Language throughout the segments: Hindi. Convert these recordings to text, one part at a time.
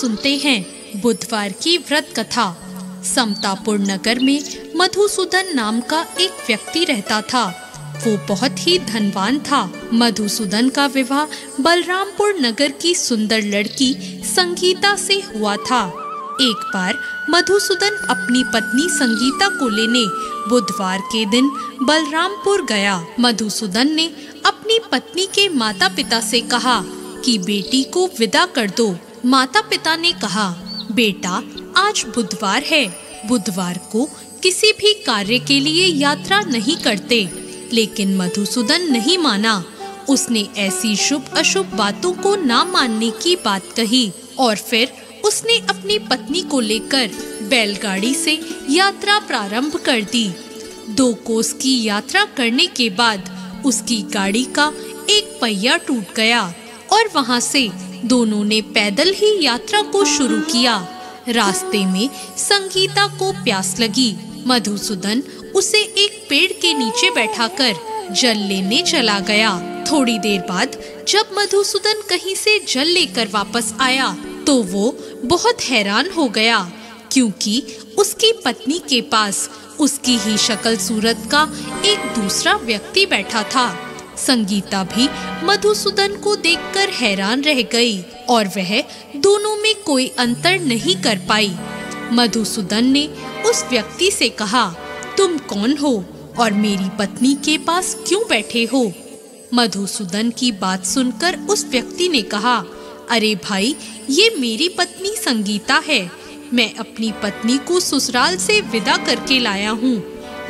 सुनते हैं बुधवार की व्रत कथा। समतापुर नगर में मधुसूदन नाम का एक व्यक्ति रहता था। वो बहुत ही धनवान था। मधुसूदन का विवाह बलरामपुर नगर की सुंदर लड़की संगीता से हुआ था। एक बार मधुसूदन अपनी पत्नी संगीता को लेने बुधवार के दिन बलरामपुर गया। मधुसूदन ने अपनी पत्नी के माता पिता से कहा कि बेटी को विदा कर दो। माता पिता ने कहा, बेटा आज बुधवार है, बुधवार को किसी भी कार्य के लिए यात्रा नहीं करते। लेकिन मधुसूदन नहीं माना। उसने ऐसी शुभ अशुभ बातों को ना मानने की बात कही और फिर उसने अपनी पत्नी को लेकर बैलगाड़ी से यात्रा प्रारंभ कर दी। 2 कोस की यात्रा करने के बाद उसकी गाड़ी का एक पहिया टूट गया और वहां से दोनों ने पैदल ही यात्रा को शुरू किया। रास्ते में संगीता को प्यास लगी। मधुसूदन उसे एक पेड़ के नीचे बैठाकर जल लेने चला गया। थोड़ी देर बाद जब मधुसूदन कहीं से जल लेकर वापस आया तो वो बहुत हैरान हो गया, क्योंकि उसकी पत्नी के पास उसकी ही शक्ल सूरत का एक दूसरा व्यक्ति बैठा था। संगीता भी मधुसूदन को देखकर हैरान रह गई और वह दोनों में कोई अंतर नहीं कर पाई। मधुसूदन ने उस व्यक्ति से कहा, तुम कौन हो और मेरी पत्नी के पास क्यों बैठे हो? मधुसूदन की बात सुनकर उस व्यक्ति ने कहा, अरे भाई, ये मेरी पत्नी संगीता है। मैं अपनी पत्नी को ससुराल से विदा करके लाया हूँ।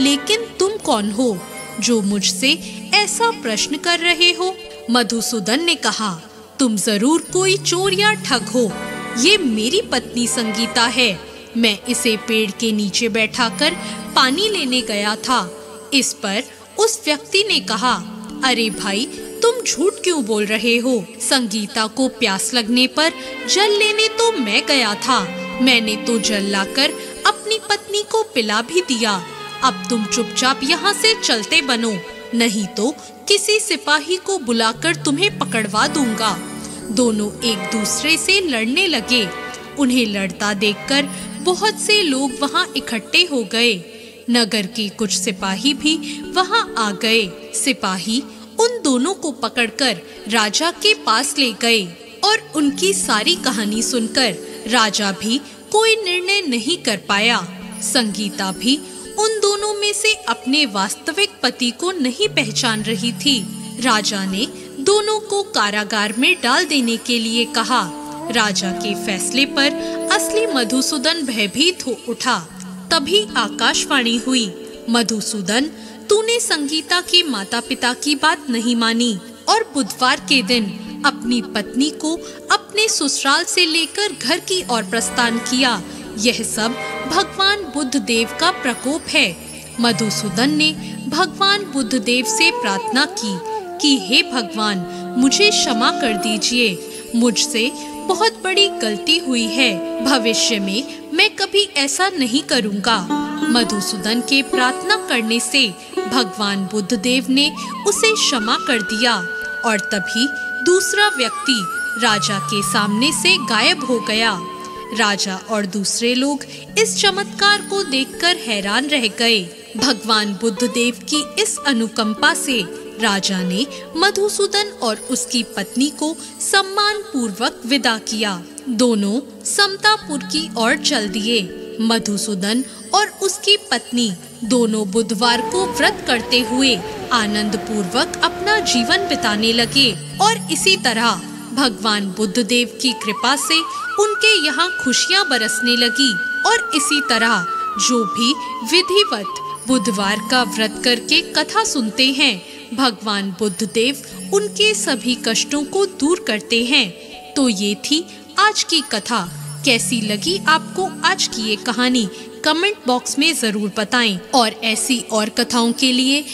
लेकिन तुम कौन हो जो मुझसे ऐसा प्रश्न कर रहे हो? मधुसूदन ने कहा, तुम जरूर कोई चोर या ठग हो। ये मेरी पत्नी संगीता है। मैं इसे पेड़ के नीचे बैठाकर पानी लेने गया था। इस पर उस व्यक्ति ने कहा, अरे भाई, तुम झूठ क्यों बोल रहे हो? संगीता को प्यास लगने पर जल लेने तो मैं गया था। मैंने तो जल लाकर अपनी पत्नी को पिला भी दिया। अब तुम चुपचाप यहाँ से चलते बनो, नहीं तो किसी सिपाही को बुलाकर तुम्हें पकड़वा दूंगा। दोनों एक दूसरे से लड़ने लगे। उन्हें लड़ता देखकर बहुत से लोग वहाँ इकट्ठे हो गए। नगर के कुछ सिपाही भी वहाँ आ गए। सिपाही उन दोनों को पकड़कर राजा के पास ले गए और उनकी सारी कहानी सुनकर राजा भी कोई निर्णय नहीं कर पाया। संगीता भी उन दोनों में से अपने वास्तविक पति को नहीं पहचान रही थी। राजा ने दोनों को कारागार में डाल देने के लिए कहा। राजा के फैसले पर असली मधुसूदन भयभीत हो उठा। तभी आकाशवाणी हुई, मधुसूदन, तूने संगीता के माता पिता की बात नहीं मानी और बुधवार के दिन अपनी पत्नी को अपने ससुराल से लेकर घर की ओर प्रस्थान किया। यह सब भगवान बुद्ध देव का प्रकोप है। मधुसूदन ने भगवान बुद्ध देव से प्रार्थना की कि हे भगवान, मुझे क्षमा कर दीजिए। मुझसे बहुत बड़ी गलती हुई है। भविष्य में मैं कभी ऐसा नहीं करूँगा। मधुसूदन के प्रार्थना करने से भगवान बुद्ध देव ने उसे क्षमा कर दिया और तभी दूसरा व्यक्ति राजा के सामने से गायब हो गया। राजा और दूसरे लोग इस चमत्कार को देखकर हैरान रह गए। भगवान बुद्ध देव की इस अनुकंपा से राजा ने मधुसूदन और उसकी पत्नी को सम्मान पूर्वक विदा किया। दोनों समतापुर की ओर चल दिए। मधुसूदन और उसकी पत्नी दोनों बुधवार को व्रत करते हुए आनंद पूर्वक अपना जीवन बिताने लगे और इसी तरह भगवान बुद्ध देव की कृपा से उनके यहाँ खुशियाँ बरसने लगी। और इसी तरह जो भी विधिवत बुधवार का व्रत करके कथा सुनते हैं, भगवान बुद्ध देव उनके सभी कष्टों को दूर करते हैं। तो ये थी आज की कथा। कैसी लगी आपको आज की ये कहानी? कमेंट बॉक्स में जरूर बताएं और ऐसी और कथाओं के लिए